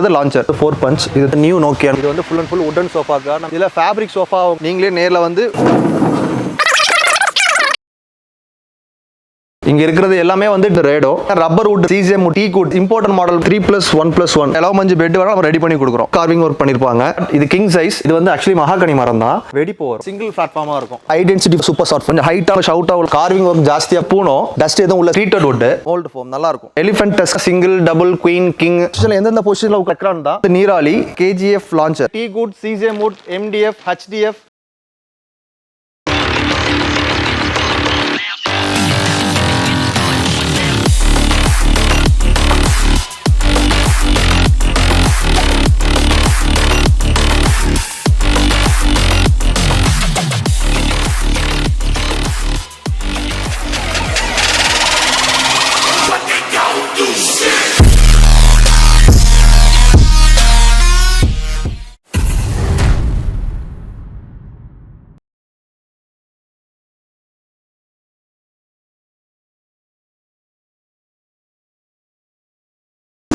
இது launcher 4 punch. இது new Nokia. இது வந்து ஃபுல் அண்ட் ஃபுல் வுடன் சோஃபாக்கா. இதுல ஃபேப்ரிக் சோஃபா நீங்களே நேர்ல வந்து இங்க இருக்கிறது எல்லாமே வந்து ரேடோ ரப்பர் வுட் சிஜிஎம் டீ குட் இம்போர்ட்டட் மாடல் 3+1+1 எலவமஞ்சு பெட் வர நம்ம ரெடி பண்ணி கொடுக்குறோம். கார்விங் ஒர்க் பண்ணிருப்பாங்க. இது கிங் சைஸ். இது வந்து ஆக்சுவலி மகாகனி மரம் தான். வெடி போவர் சிங்கிள் பிளாட்ஃபார்மா இருக்கும். High density super soft. கொஞ்சம் ஹைட்டா ஷவுட் ஆகும். கார்விங் ஒர்க் ஜாஸ்தியா பூனோ டஸ்ட் எதுவும் உள்ள ட்ரீட்டட் வுட் மோல்ட் ஃபோம் நல்லா இருக்கும். Elephant tusk single double queen king எந்தெந்த பொசிஷன்ல உட்கார்றான் தான். நீராலி கேஜிஎஃப் லான்ச்சர் டீ குட் சிஜிஎம் வுட் எம்டிஎஃப் ஹெச்டிஎஃப்.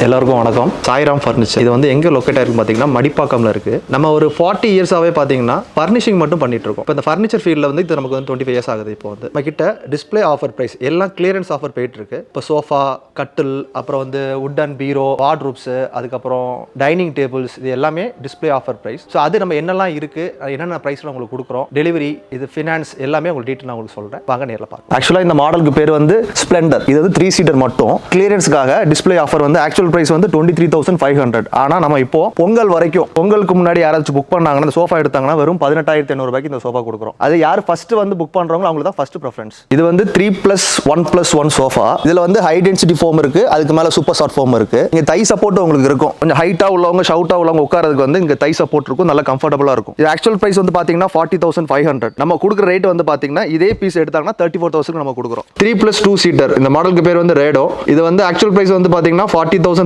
எல்லாருக்கும் வணக்கம். சாய்ராம் ஃபர்னிச்சர். இது வந்து எங்கே லொக்கேட் ஆயிருக்கு பார்த்தீங்கன்னா மடிப்பாக்கம்ல இருக்கு. நம்ம ஒரு 40 இயர்ஸாவே பார்த்தீங்கன்னா ஃபர்னிஷிங் மட்டும் பண்ணிட்டு இருக்கோம். இப்போ இந்த ஃபர்னிச்சர் ஃபீல்டில் வந்து இது நமக்கு வந்து 25 இயர்ஸ் ஆகுது. இப்போ வந்து நம்ம கிட்ட டிஸ்பிளே ஆஃபர் பிரைஸ் எல்லாம் கிளியரன்ஸ் ஆஃபர் போயிட்டு இருக்கு. இப்போ சோஃபா, கட்டில், அப்புறம் வந்து வுட் அண்ட் பீரோ, வார்ட்ரூப்ஸ், அதுக்கப்புறம் டைனிங் டேபிள்ஸ், இது எல்லாமே டிஸ்பிளே ஆஃபர் பிரைஸ். ஸோ அது நம்ம என்னெல்லாம் இருக்கு, என்னென்ன பிரைஸ்ல உங்களுக்கு கொடுக்குறோம், டெலிவரி, இது ஃபினான்ஸ் எல்லாமே உங்களுக்கு டீட்டெயில் நான் உங்களுக்கு சொல்றேன். வாங்க நேரில் பார்க்கலாம். ஆக்சுவலாக இந்த மாடலுக்கு பேர் வந்து ஸ்ப்ளெண்டர். இது வந்து 3 சீட்டர் மட்டும். கிளியரன்ஸ்க்காக டிஸ்பிளே ஆஃபர் வந்து ஆக்சுவல் பிரைஸ் வந்து 23,500. ஆனா நம்ம இப்போ பொங்கல் வரைக்கும், பொங்கலுக்கு முன்னாடி யாராச்சும் புக் பண்ணாங்கன்னா இந்த சோஃபா எடுத்தாங்கன்னா வெறும் 18,800 ரூபாய்க்கு இந்த சோஃபா கொடுக்குறோம். அது யார் ஃபர்ஸ்ட் வந்து புக் பண்றாங்களோ அவங்களுக்கு தான் ஃபர்ஸ்ட் ப்ரெஃபரன்ஸ். இது வந்து 3+1+1 சோஃபா. இதுல வந்து ஹை டென்சிட்டி ஃபோம் இருக்கு, அதுக்கு மேல சூப்பர் சாஃப்ட் ஃபோம் இருக்கு. இங்க தை சப்போர்ட் உங்களுக்கு இருக்கும். கொஞ்சம் ஹைட்டா உள்ளவங்க, ஷவுட்டா உள்ளவங்க உட்காரதுக்கு வந்து இங்க தை சப்போர்ட் இருக்கும், நல்லா கம்ஃபர்டபுளா இருக்கும். இது ஆக்சுவல் பிரைஸ் வந்து பாத்தீங்கன்னா 40,500. நம்ம கொடுக்குற ரேட் வந்து பாத்தீங்கன்னா இதே பீஸ் எடுத்தாங்கன்னா 34,000 நம்ம கொடுக்குறோம். 3+2 சீட்டர். இந்த மாடலுக்கு பேர் வந்து ரேடோ. இது வந்து ஆக்சுவல் பிரைஸ் வந்து பாத்தீங்கன்னா 40,500.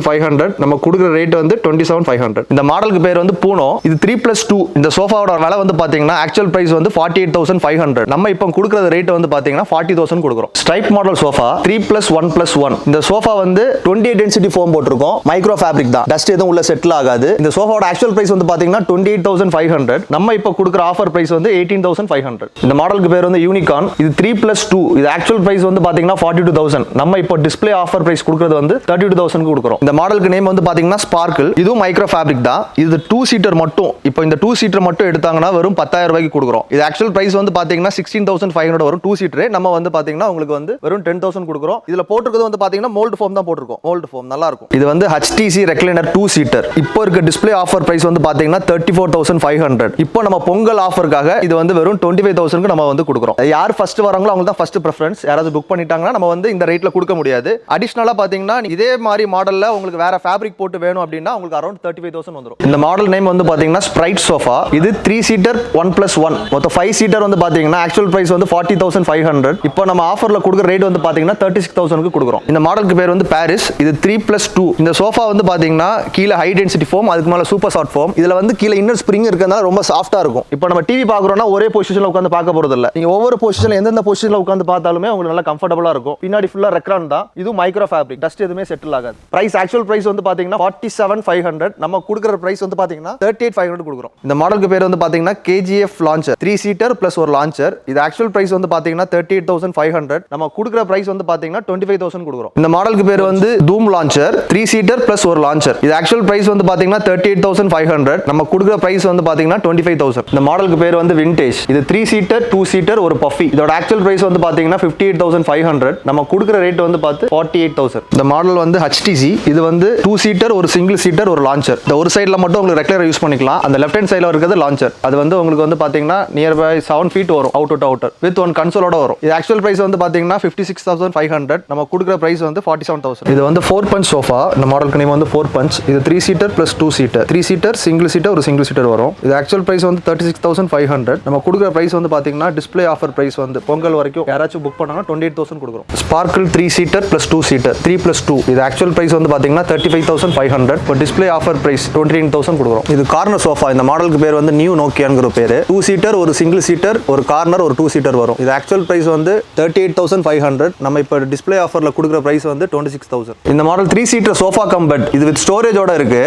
நம்ம கொடுக்குற ரேட் வந்து 27,500. இந்த மாடலுக்கு பேர் வந்து பூனோ. இது 3+2. இந்த சோஃபாவோட விலை வந்து பாத்தீங்கன்னா ஆக்சுவல் பிரைஸ் வந்து 48,500. நம்ம இப்போ கொடுக்குற ரேட் வந்து பாத்தீங்கன்னா 40,000 கொடுக்குறோம். Stripe model sofa 3+1+1. இந்த சோஃபா வந்து 28 டென்சிட்டி ஃபோம் போட்டிருக்கோம். மைக்ரோ ஃபேப்ரிக் தான். டஸ்ட் எதுவும் உள்ள செட்டில் ஆகாது. இந்த சோஃபாவோட ஆக்சுவல் பிரைஸ் வந்து பாத்தீங்கன்னா 28,500. நம்ம இப்போ கொடுக்குற ஆஃபர் பிரைஸ் வந்து 18,500. இந்த மாடலுக்கு பேர் வந்து யூனிகார்ன். இது 3+2. இது ஆக்சுவல் பிரைஸ் வந்து பாத்தீங்கன்னா 42,000. நம்ம இப்போ டிஸ்பிளே ஆஃபர் பிரைஸ் கொடுக்குறது வந்து 32,000 கொடுக்குறோம். இந்த மாடலுக்கு நேம் வந்து பாத்தீங்கன்னா ஸ்பார்க்கிள். இதுவும் மைக்ரோ ஃபேப்ரிக் தான். இது 2 சீட்டர் மட்டும். இப்போ இந்த 2 சீட்டர் மட்டும் எடுத்தாங்கன்னா வெறும் 10,000 ரூபாய்க்கு கொடுக்குறோம். இது ஆக்சுவல் பிரைஸ் வந்து பாத்தீங்கன்னா 16,500 வரும் 2 சீட்டர். நம்ம வந்து பாத்தீங்கன்னா உங்களுக்கு வந்து வெறும் 10,000 கொடுக்குறோம். இதுல போட்டுருக்கிறது வந்து பாத்தீங்கன்னா மோல்ட் ஃபோம் தான் போட்டுருக்கோம். மோல்ட் ஃபோம் நல்லா இருக்கும். இது வந்து HTC ரெக்லைனர் 2 சீட்டர். இப்போ இருக்க டிஸ்பிளே ஆஃபர் பிரைஸ் வந்து பாத்தீங்கன்னா 34,500. இப்போ நம்ம பொங்கல் ஆஃபருக்காக இது வந்து வெறும் 25,000 நம்ம வந்து கொடுக்குறோம். யார் ஃபர்ஸ்ட் வராங்களோ அவங்க தான் ஃபர்ஸ்ட் ப்ரெஃபரன்ஸ். யாராவது புக் பண்ணிட்டாங்கன்னா நம்ம வந்து இந்த ரேட்ல கொடுக்க முடியாது. அடிஷனலா பாத்தீங்கன்னா இதே மாதிரி மாடல்ல உங்களுக்கு வேற ஃபேப்ரிக் போட்டு வேணும் அப்படின்னா உங்களுக்கு அரௌண்ட் 35,000 வந்துரும். இந்த மாடல் நேம் வந்து பாத்தீங்கன்னா ஸ்ப்ரைட் சோஃபா. இது 3 சீட்டர் 1+1. மொத்தம் 5 சீட்டர் வந்து பாத்தீங்கன்னா ஆக்சுவல் பிரைஸ் வந்து 40,500. இப்போ நம்ம ஆஃபர்ல கொடுக்குற ரேட் வந்து பாத்தீங்கன்னா 36,000 கொடுக்குறோம். இந்த மாடலுக்கு பேர் வந்து பாரிஸ். இது 3+2. இந்த சோஃபா வந்து பாத்தீங்கன்னா கீழ ஹை டென்சிட்டி ஃபோம், அதுக்கு மேல சூப்பர் சாஃப்ட் ஃபோம். இதுல வந்து கீழ இன்னர் ஸ்ப்ரிங் இருக்கறதால ரொம்ப சாஃப்ட்டா இருக்கும். இப்போ நம்ம டிவி பாக்குறோம்னா ஒரே பொசிஷன்ல உட்கார்ந்து பார்க்க போறது இல்ல. நீங்க ஒவ்வொரு பொசிஷன்ல எந்தெந்த பொசிஷன்ல உட்கார்ந்து பார்த்தாலுமே உங்களுக்கு நல்லா கம்ஃபர்டபுளா இருக்கும். பின்னாடி ஃபுல்லா ரெக்ரான் தான். இது மைக்ரோ ஃபேப்ரிக். டஸ்ட் எதுவுமே செட்டில் ஆகாது. பிரைஸ் ஆக்சுவல் பிரைஸ் வந்து பாத்தீங்கன்னா 47,500. நம்ம கொடுக்குற பிரைஸ் வந்து பாத்தீங்கன்னா 38,500 கொடுக்குறோம். இந்த மாடலுக்கு பேர் வந்து பாத்தீங்கன்னா KGF லான்ச்சர் 3 சீட்டர் பிளஸ் ஒரு லான்ச்சர். இது ஆக்சுவல் பிரைஸ் வந்து பாத்தீங்கன்னா 38,500. நம்ம கொடுக்குற பிரைஸ் வந்து பாத்தீங்கன்னா 25,000 கொடுக்குறோம். இந்த மாடலுக்கு பேர் வந்து தூம் லான்ச்சர் 3 சீட்டர் பிளஸ் ஒரு லான்ச்சர். இது ஆக்சுவல் பிரைஸ் வந்து பாத்தீங்கன்னா 38,500. நம்ம கொடுக்குற பிரைஸ் வந்து பாத்தீங்கன்னா 25,000. இந்த மாடலுக்கு பேர் வந்து விண்டேஜ். இது 3 சீட்டர் 2 சீட்டர் ஒரு பஃபி. இதோட ஆக்சுவல் பிரைஸ் வந்து பாத்தீங்கன்னா 58,500. நம்ம கொடுக்குற ரேட் வந்து பார்த்து 48,000. இந்த மாடல் வந்து HTC. இது வந்து 2 சீட்டர் ஒரு சிங்கிள் சீட்டர் ஒரு லான்ச்சர். இந்த ஒரு சைடுல மட்டும் உங்களுக்கு ரெக்லைனர் யூஸ் பண்ணிக்கலாம். அந்த லெஃப்ட் ஹேண்ட் சைடுல இருக்கிறது லான்ச்சர். அது வந்து உங்களுக்கு வந்து பாத்தீங்கன்னா நியர்பை 7 feet வரும் outer to outer with one கன்சோலோட வரும். இது ஆக்சுவல் பிரைஸ் வந்து பாத்தீங்கன்னா 56,500. நம்ம கொடுக்குற பிரைஸ் வந்து 47,000. இது வந்து 4 பஞ்ச் சோஃபா. இந்த மாடலுக்கு நேம் வந்து 4 பஞ்ச். இது 3 seater plus 2 seater. 3 seater single seater ஒரு சிங்கிள் சீட்டர் வரும். இது ஆக்சுவல் பிரைஸ் வந்து 36,500. நம்ம கொடுக்குற பிரைஸ் வந்து பாத்தீங்கன்னா டிஸ்பிளே ஆஃபர் பிரைஸ் வந்து பொங்கல் வரைக்கும் யாராச்சும் புக் பண்ணாங்கன்னா 28,000 கொடுக்குறோம். Sparkle 3 seater plus 2 seater 3+2. இது ஆக்சுவல் பிரைஸ் வந்து பார்த்தீங்கன்னா 35,500. இப்போ டிஸ்பிளே ஆஃபர் பிரைஸ் 29,000 கொடுக்குறோம். இது கார்னர் சோஃபா. இந்த மாடலுக்கு பேர் வந்து நியூ நோக்கியாங்கிற பேர். 2 சீட்டர், ஒரு சிங்கிள் சீட்டர், ஒரு கார்னர், ஒரு 2 சீட்டர் வரும். இது ஆக்சுவல் பிரைஸ் வந்து 38,500. நம்ம இப்போ டிஸ்பிளே ஆஃபர்ல கொடுக்குற பிரைஸ் வந்து 26,000. இந்த model 3 seater sofa cum bed. இது வித் ஸ்டோரேஜோட இருக்கு.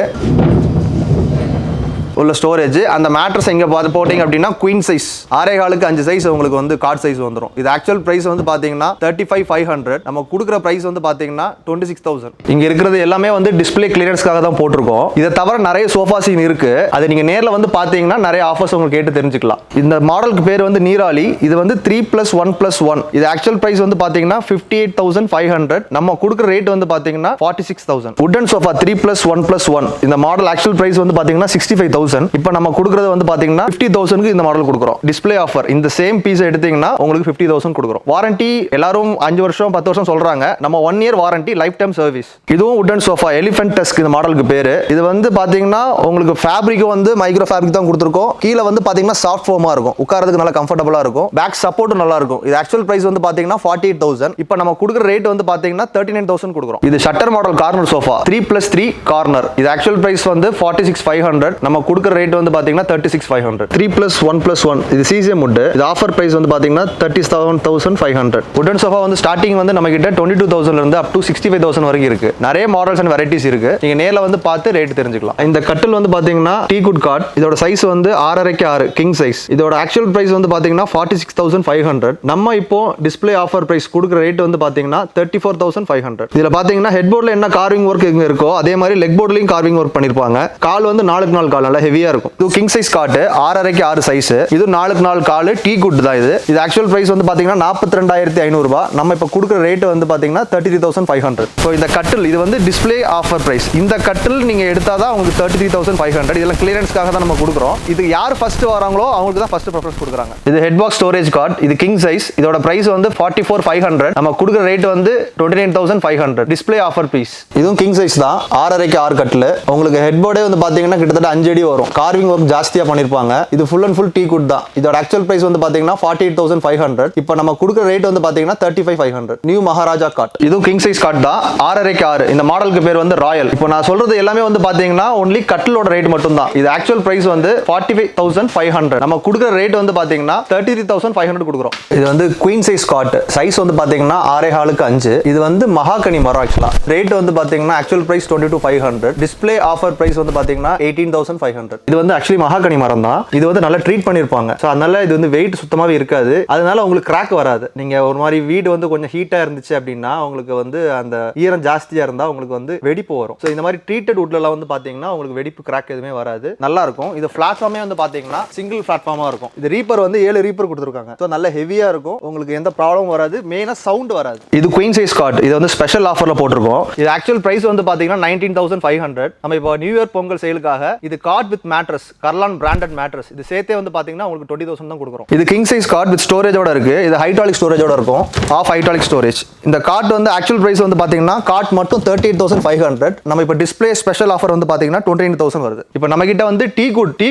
உள்ள ஸ்டோரேஜ். அந்த மேட்ரஸ் எங்க போட்டிங்க அப்படின்னா குயின் சைஸ் 6.5க்கு 5 சைஸ் உங்களுக்கு வந்து கார்ட் சைஸ் வந்துடும். இது ஆக்சுவல் பிரைஸ் வந்து பாத்தீங்கன்னா 35,500. நம்ம கொடுக்குற பிரைஸ் வந்து பாத்தீங்கன்னா 26,000. இங்க இருக்கிறது எல்லாமே வந்து டிஸ்பிளே கிளியரன்ஸ்க்காக தான் போட்டிருக்கோம். இதை தவிர நிறைய சோஃபா சீன் இருக்கு. அது நீங்க நேர்ல வந்து பாத்தீங்கன்னா நிறைய ஆஃபர்ஸ் உங்களுக்கு கேட்டு தெரிஞ்சுக்கலாம். இந்த மாடலுக்கு பேர் வந்து நீராளி. இது வந்து 3+1+1. இது ஆக்சுவல் பிரைஸ் வந்து பாத்தீங்கன்னா 58,500. நம்ம கொடுக்குற ரேட் வந்து பாத்தீங்கன்னா 46,000. வுடன் சோஃபா 3+1+1. இந்த மாடல் ஆக்சுவல் பிரைஸ் வந்து பாத்தீங்கன்னா 65,000. இப்போ நம்ம கொடுக்கிறது வந்து பாத்தீங்கன்னா 50,000க்கு இந்த மாடல் கொடுக்குறோம். Display offer. இந்த சேம் பீஸ் எடுத்தீங்கன்னா உங்களுக்கு 50,000 கொடுக்குறோம். வாரண்டி எல்லாரும் 5 வருஷம் 10 வருஷம் சொல்றாங்க. நம்ம 1 year warranty, life time service. இதுவும் வுடன் சோஃபா எலிஃபென்ட் டஸ்க் இந்த மாடலுக்கு பேரு. இது வந்து பாத்தீங்கன்னா உங்களுக்கு ஃபேப்ரிக் வந்து மைக்ரோ ஃபேப்ரிக் தான் கொடுத்துருக்கோம். கீழே வந்து பாத்தீங்கன்னா சாஃப்ட் ஃபோமா இருக்கும். உட்காரதுக்கு நல்லா கம்ஃபர்டபுளா இருக்கும். பேக் சப்போர்ட்டும் நல்லா இருக்கும். இது ஆக்சுவல் பிரைஸ் வந்து பாத்தீங்கன்னா 48,000. இப்போ நம்ம கொடுக்குற ரேட் வந்து பாத்தீங்கன்னா 39,000 கொடுக்குறோம். இது shutter model corner sofa 3+3 corner. இது ஆக்சுவல் பிரைஸ் வந்து 46,500. நம்ம கொடுக்குற ரேட் வந்து பாத்தீங்கன்னா 36,500. 3+1+1. இது சிசிஎம் வுட். இது ஆஃபர் பிரைஸ் வந்து பாத்தீங்கன்னா 37,500. வுடன் சோஃபா வந்து ஸ்டார்டிங் வந்து நம்ம கிட்ட 22,000 இருந்து அப் டு 65,000 வரைக்கும் இருக்கு. நிறைய மாடல்ஸ் அண்ட் வெரைட்டிஸ் இருக்கு. நீங்க நேர்ல வந்து பார்த்து ரேட் தெரிஞ்சுக்கலாம். இந்த கட்டில் வந்து பாத்தீங்கன்னா டீ குட் காட். இதோட சைஸ் வந்து 6.5க்கு 6 கிங் சைஸ். இதோட ஆக்சுவல் பிரைஸ் வந்து பாத்தீங்கன்னா 46,500. நம்ம இப்போ டிஸ்பிளே ஆஃபர் பிரைஸ் கொடுக்குற ரேட் வந்து பாத்தீங்கன்னா 34,500. இதுல பாத்தீங்கன்னா ஹெட் போர்ட்ல என்ன கார்விங் ஒர்க் இருக்கோ அதே மாதிரி லெக் போர்ட்லயும் கார்விங் ஒர்க் பண்ணிருப்பாங்க. கால் வந்து 4க்கு 4 கால் நல்லா ஹெவியா இருக்கும். இது கிங் சைஸ் காட் 6.5க்கு 6 சைஸ். இது 4க்கு 4 கால் டீ குட் தான். இது ஆக்சுவல் பிரைஸ் வந்து பாத்தீங்கன்னா 42,500 ரூபாய். நம்ம இப்ப கொடுக்குற ரேட் வந்து பாத்தீங்கன்னா 33,500. ஸோ இந்த கட்டில் இது வந்து டிஸ்பிளே ஆஃபர் பிரைஸ். இந்த கட்டில் நீங்க எடுத்தாதான் உங்களுக்கு 33,500. இதெல்லாம் கிளியரன்ஸ்க்காக தான் நம்ம கொடுக்குறோம். இது யார் ஃபர்ஸ்ட் வராங்களோ அவங்களுக்கு தான் ஃபர்ஸ்ட் ப்ரிஃபரன்ஸ் கொடுக்குறாங்க. இது ஹெட் பாக்ஸ் ஸ்டோரேஜ் காட். இது கிங் சைஸ். இதோட பிரைஸ் வந்து 44,500. நம்ம கொடுக்குற ரேட் வந்து 29,500. Display offer piece. இதுவும் கிங் சைஸ் தான். 6.5க்கு 6 கட்டில். உங்களுக்கு ஹெட் போர்டே வந்து பாத்தீங்கன்னா கிட்டத்தட்ட 5 அடி வரும். கார்விங் ஒர்க் ஜாஸ்தியா பண்ணிருப்பாங்க. இது full and full tea good தான். இதோட ஆக்சுவல் பிரைஸ் வந்து பாத்தீங்கன்னா 48,500. இப்போ நம்ம கொடுக்குற ரேட் வந்து பாத்தீங்கன்னா 35,500. New Maharaja cot. இதுவும் கிங் சைஸ் காட் தான். 6.5க்கு 6. இந்த மாடலுக்கு பேர் வந்து ராயல். இப்போ நான் சொல்றது எல்லாமே வந்து பாத்தீங்கன்னா ஒன்லி கட்டிலோட ரேட் மட்டும் தான். இது ஆக்சுவல் பிரைஸ் வந்து 45,500. நம்ம கொடுக்குற ரேட் வந்து பாத்தீங்கன்னா 33,500 கொடுக்குறோம். இது வந்து குயின் சைஸ் காட். சைஸ் வந்து பாத்தீங்கன்னா 6.5க்கு 5. இது வந்து மகாகனி மரம். ஆக்சுவலா ரேட் வந்து பாத்தீங்கன்னா actual price 22,500. Display offer price வந்து பாத்தீங்கன்னா 18,500. இது வந்து ஆக்சுவலி மகாகனி மரம் தான். இது வந்து நல்லா ட்ரீட் பண்ணிருப்பாங்க. சோ அதனால இது வந்து வெயிட் சுத்தமாவே இருக்காது. அதனால உங்களுக்கு கிராக் வராது. நீங்க ஒரு மாதிரி வீடு வந்து கொஞ்சம் ஹீட்டா இருந்துச்சு அப்படின்னா உங்களுக்கு வந்து அந்த ஈரம் ஜாஸ்தியா இருந்தா உங்களுக்கு வந்து வெடிப்பு வரும். சோ இந்த மாதிரி ட்ரீட்டட் வுட்ல எல்லாம் வந்து பாத்தீங்கன்னா உங்களுக்கு வெடிப்பு கிராக் எதுவுமே வராது. நல்லா இருக்கும். இது பிளாட்ஃபார்மே வந்து பாத்தீங்கன்னா சிங்கிள் பிளாட்ஃபார்மா இருக்கும். இது ரீப்பர் வந்து 7 ரீப்பர் கொடுத்துருக்காங்க. சோ நல்ல ஹெவியா இருக்கும். உங்களுக்கு எந்த ப்ராப்ளமும் வராது. மெயினா சவுண்ட் வராது. இது குயின் சைஸ் காட். இது வந்து ஸ்பெஷல் ஆஃபர்ல போட்டிருக்கோம். இது ஆக்சுவல் பிரைஸ் வந்து பாத்தீங்கன்னா 19,500. நம்ம இப்போ நியூ இயர் பொங்கல் சேலுக்காக இது cot with mattress Kurlon branded mattress இது சேர்த்தே வந்து பாத்தீங்கன்னா உங்களுக்கு 20,000 தான் கொடுக்குறோம். இது கிங் சைஸ் காட் வித் ஸ்டோரேஜோட இருக்கு. இது ஹைட்ராலிக் ஸ்டோரேஜோட இருக்கும். Half hydraulic storage. இந்த காட் வந்து ஆக்சுவல் பிரைஸ் வந்து பாத்தீங்கன்னா காட் மட்டும் 38,500. நம்ம இப்போ டிஸ்பிளே ஸ்பெஷல் ஆஃபர் வந்து பாத்தீங்கன்னா 29,000 வருது. இப்போ நம்ம கிட்ட வந்து டீ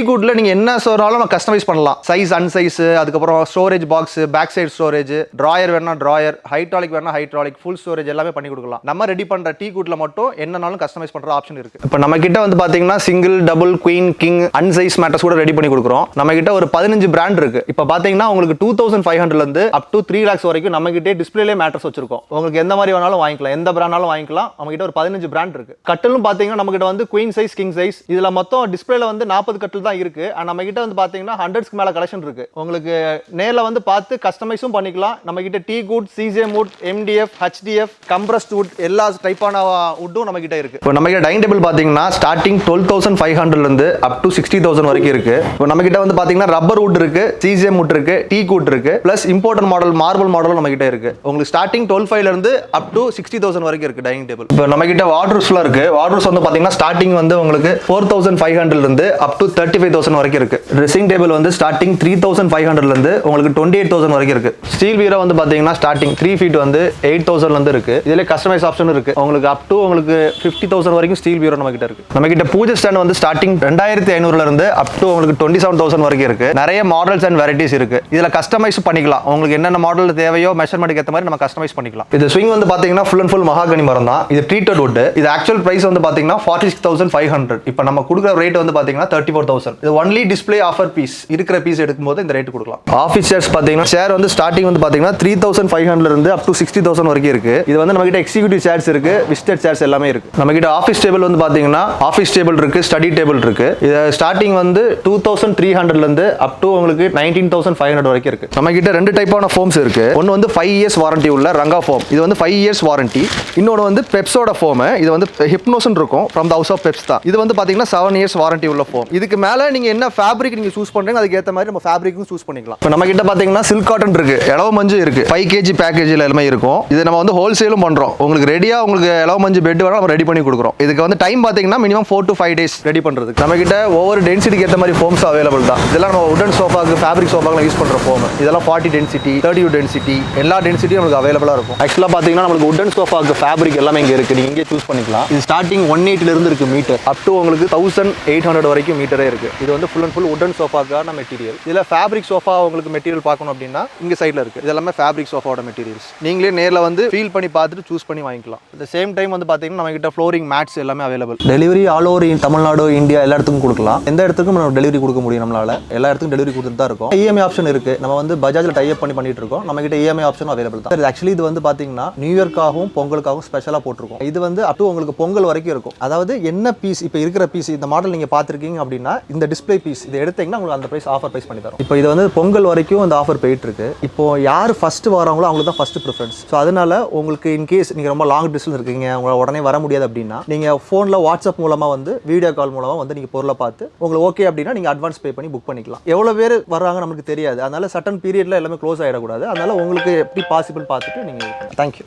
குட்ல நீங்க என்ன சொன்னாலும் நம்ம கஸ்டமைஸ் பண்ணலாம். சைஸ் அன்சைஸ், அதுக்கப்புறம் storage box, back side storage, drawer வேணா டிராயர், ஹைட்ராலிக் வேணா ஹைட்ராலிக், ஃபுல் ஸ்டோரேஜ் எல்லாமே பண்ணி கொடுக்கலாம். நம்ம ரெடி பண்ற டீ குட்ல மட்டும் என்னனாலும் கஸ்டமைஸ் பண்ற ஆப்ஷன் இருக்கு. இப்போ நம்ம கிட்ட வந்து பாத்தீங்கன்னா சிங்கிள், டபுள், குயின், கிங், அன்சைஸ் மேட்டர்ஸ் கூட ரெடி பண்ணி கொடுக்குறோம். நம்ம கிட்ட ஒரு 15 பிராண்ட் இருக்கு. இப்போ பாத்தீங்கன்னா உங்களுக்கு 2,500ல இருந்து அப் டு 3 lakhs வரைக்கும் நம்ம கிட்ட டிஸ்பிளேலே மேட்டர்ஸ் வச்சிருக்கோம். உங்களுக்கு எந்த மாதிரி வேணாலும் வாங்கிக்கலாம். எந்த பிராண்டாலும் வாங்கிக்கலாம். நம்ம கிட்ட ஒரு 15 பிராண்ட் இருக்கு. கட்டிலும் பாத்தீங்கன்னா நம்ம கிட்ட வந்து குயின் சைஸ், கிங் சைஸ், இதுல மொத்தம் டிஸ்பிளேல வந்து 40 கட்டில் தான் இருக்கு. நம்ம கிட்ட வந்து பாத்தீங்கன்னா 100க்கு மேல கலெக்ஷன் இருக்கு. உங்களுக்கு நேர்ல வந்து பார்த்து கஸ்டமைஸும் பண்ணிக்கலாம். நம்ம கிட்ட tea good, CCM would, MDF, HDF, compressed would எல்லா டைப்பான வுட்டும் நம்ம கிட்ட இருக்கு. இப்போ நம்ம கிட்ட டைனிங் டேபிள் பாத்தீங்கன்னா ஸ்டார்டிங் 12,500ல இருந்து அப் டு 60,000 வரைக்கும் இருக்கு. இப்போ நம்ம கிட்ட வந்து பாத்தீங்கன்னா ரப்பர் வுட் இருக்கு, சிசிஎம் வுட் இருக்கு, டீ குட் இருக்கு, பிளஸ் இம்போர்ட்டன்ட் மாடல் மார்பிள் மாடலும் நம்ம கிட்ட இருக்கு. உங்களுக்கு ஸ்டார்டிங் 12,500ல இருந்து அப் டு 60,000 வரைக்கும் இருக்கு டைனிங் டேபிள். இப்போ நம்ம கிட்ட வார்ட்ரோப்ஸ்லாம் இருக்கு. வார்ட்ரோப்ஸ் வந்து பாத்தீங்கன்னா ஸ்டார்டிங் வந்து உங்களுக்கு 4,500ல இருந்து அப் டு 35,000 வரைக்கும் இருக்கு. ட்ரெஸ்ஸிங் டேபிள் வந்து ஸ்டார்டிங் 3,500ல இருந்து உங்களுக்கு 28,000 வரைக்கும் இருக்கு. ஸ்டீல் பீரோ வந்து பாத்தீங்கன்னா ஸ்டார்டிங் 3 feet வந்து 8,000ல இருந்து இருக்கு. இதுல கஸ்டமைஸ் ஆப்ஷன் இருக்கு. உங்களுக்கு அப் டு உங்களுக்கு 50,000 வரைக்கும் ஸ்டீல் பீரோ நம்ம கிட்ட இருக்கு. நம்ம கிட்ட பூஜை ஸ்டாண்ட் வந்து ஸ்டார்டிங் 2,000 1500 இருந்து அப் டு உங்களுக்கு 27000 வரைக்கும் இருக்கு. நிறைய மாடல்ஸ் அண்ட் வெரைட்டிஸ் இருக்கு. இதுல கஸ்டமைஸ் பண்ணிக்கலாம். உங்களுக்கு என்னென்ன மாடல் தேவையோ மெஷர்மென்ட்க்கு ஏத்த மாதிரி நம்ம கஸ்டமைஸ் பண்ணிக்கலாம். இது ஸ்விங் வந்து பாத்தீங்கன்னா ஃபுல் அண்ட் ஃபுல் மஹாகனி மரம் தான். இது ட்ரீட்டட் வுட். இது ஆக்சுவல் பிரைஸ் வந்து பாத்தீங்கன்னா 46500. இப்போ நம்ம கொடுக்குற ரேட் வந்து பாத்தீங்கன்னா 34000. இது ஒன்லி டிஸ்ப்ளே ஆஃபர் பீஸ். இருக்கிற பீஸ் எடுக்கும்போது இந்த ரேட் கொடுக்கலாம். ஆஃபீஸ் சேர்ஸ் பாத்தீங்கன்னா சேர் வந்து ஸ்டார்டிங் வந்து பாத்தீங்கன்னா 3500 இருந்து அப் டு 60000 வரைக்கும் இருக்கு. இது வந்து நம்ம கிட்ட எக்ஸிக்யூட்டிவ் சேர்ஸ் இருக்கு, விசிட்டர் சேர்ஸ் எல்லாமே இருக்கு. நம்ம கிட்ட ஆஃபீஸ் டேபிள் வந்து பாத்தீங்கன்னா ஆஃபீஸ் டேபிள் இருக்கு, ஸ்டடி டேபிள் இருக்கு. இது ஸ்டார்டிங் வந்து 2300 இருந்து அப் டு உங்களுக்கு 19500 வரைக்கும் இருக்கு. நம்ம கிட்ட ரெண்டு டைப்பான ஃபோம்ஸ் இருக்கு. ஒன்னு வந்து 5 இயர்ஸ் வாரண்டி உள்ள ரங்கா ஃபோம். இது வந்து 5 இயர்ஸ் வாரண்டி. இன்னொன்னு வந்து பெப்ஸோட ஃபோம். இது வந்து ஹிப்னோஸ்னு இருக்கும், from the house of Peps தான். இது வந்து பாத்தீங்கன்னா 7 இயர்ஸ் வாரண்டி உள்ள ஃபோம். இதுக்கு மேல நீங்க என்ன ஃபேப்ரிக் நீங்க சூஸ் பண்றீங்க அதுக்கு ஏத்த மாதிரி நம்ம ஃபேப்ரிக்கும் சூஸ் பண்ணிக்கலாம். இப்போ நம்ம கிட்ட பாத்தீங்கன்னா சில்க் காட்டன் இருக்கு, எலவ மஞ்சு இருக்கு, 5 kg பேக்கேஜ்ல எல்லாமே இருக்கும். இது நம்ம வந்து ஹோல்சேலும் பண்றோம். உங்களுக்கு ரெடியா உங்களுக்கு எலவ மஞ்சு பெட் வேணா நம்ம ரெடி பண்ணி கொடுக்குறோம். இதுக்கு வந்து டைம் பாத்தீங்கன்னா மினிமம் 4 to 5 days ரெடி பண்றது. நம்ம கிட்ட ஒவ்வொரு டென்சிட்டிக்கு ஏத்த மாதிரி ஃபோம்ஸ் அவைலபிள் தான். இதெல்லாம் நம்ம வுடன் சோஃபாக்கு, ஃபேப்ரிக் சோஃபாக்கு யூஸ் பண்ற ஃபோம். இதெல்லாம் 40 டென்சிட்டி, 30 டென்சிட்டி, எல்லா டென்சிட்டியும் நமக்கு அவைலபிளா இருக்கும். ஆக்சுவலா பாத்தீங்கன்னா நமக்கு வுடன் சோஃபாக்கு ஃபேப்ரிக் எல்லாமே இங்க இருக்கு. நீங்க இங்கே சூஸ் பண்ணிக்கலாம். இது ஸ்டார்டிங் 180 ல இருந்து இருக்கு மீட்டர், அப் டு உங்களுக்கு 1800 வரைக்கும் மீட்டரே இருக்கு. இது வந்து ஃபுல் அண்ட் ஃபுல் வுடன் சோஃபாக்கான மெட்டீரியல். இதுல ஃபேப்ரிக் சோஃபா உங்களுக்கு மெட்டீரியல் பார்க்கணும் அப்படின்னா இங்க சைடுல இருக்கு. இது எல்லாமே ஃபேப்ரிக் சோஃபாவோட மெட்டீரியல்ஸ். நீங்களே நேர்ல வந்து ஃபீல் பண்ணி பார்த்துட்டு சூஸ் பண்ணி வாங்கிக்கலாம். அட் தி சேம் டைம் வந்து பாத்தீங்கன்னா நம்ம கிட்ட ஃப்ளோரிங் மேட்ஸ் எல்லாமே available. Delivery all over Tamil Nadu, India எல்லா இடத்துக்கும் கொடுக்கலாம். எந்த இடத்துக்கும் நம்ம டெலிவரி கொடுக்க முடியும். நம்மளால எல்லா இடத்துக்கும் டெலிவரி கொடுத்துட்டு தான் இருக்கும். இஎம்ஐ ஆப்ஷன் இருக்கு. நம்ம வந்து பஜாஜ்ல டை அப் பண்ணிட்டு இருக்கோம். நம்ம கிட்ட இஎம்ஐ ஆப்ஷன் அவைலபிள் தான். ஆக்சுவலி இது வந்து பாத்தீங்கன்னா நியூ இயர்க்காகவும் பொங்கலுக்காகவும் ஸ்பெஷலா போட்டிருக்கோம். இது வந்து அப் டு உங்களுக்கு பொங்கல் வரைக்கும் இருக்கும். அதாவது என்ன பீஸ் இப்போ இருக்கிற பீஸ் இந்த மாடல் நீங்க பாத்திருக்கீங்க அப்படின்னா இந்த டிஸ்ப்ளே பீஸ் இதை எடுத்தீங்கன்னா உங்களுக்கு அந்த பிரைஸ் ஆஃபர் பிரைஸ் பண்ணி தரும். இப்போ இது வந்து பொங்கல் வரைக்கும் இந்த ஆஃபர் போயிட்டு இருக்கு. இப்போ யார் ஃபர்ஸ்ட் வராங்களோ அவங்களுக்கு தான் ஃபர்ஸ்ட் ப்ரிஃபரன்ஸ். ஸோ அதனால உங்களுக்கு இன்கேஸ் நீங்க ரொம்ப லாங் டிஸ்டன்ஸ் இருக்கீங்க, உங்களால் உடனே வர முடியாது அப்படின்னா நீங்க ஃபோன்ல வாட்ஸ்அப் மூலமா வந்து வீடியோ கால் மூலமா வந்து நீங்க பொருளை பார்த்து உங்களுக்கு ஓகே அப்படின்னா நீங்க அட்வான்ஸ் பே பண்ணி புக் பண்ணிக்கலாம். எவ்வளவு பேர் வர்றாங்க நமக்கு தெரியாது. அதனால சட்டன் பீரியட்ல எல்லாமே க்ளோஸ் ஆயிடக்கூடாது. அதனால உங்களுக்கு எப்படி பாசிபிள் பார்த்துட்டு நீங்க தேங்க்யூ.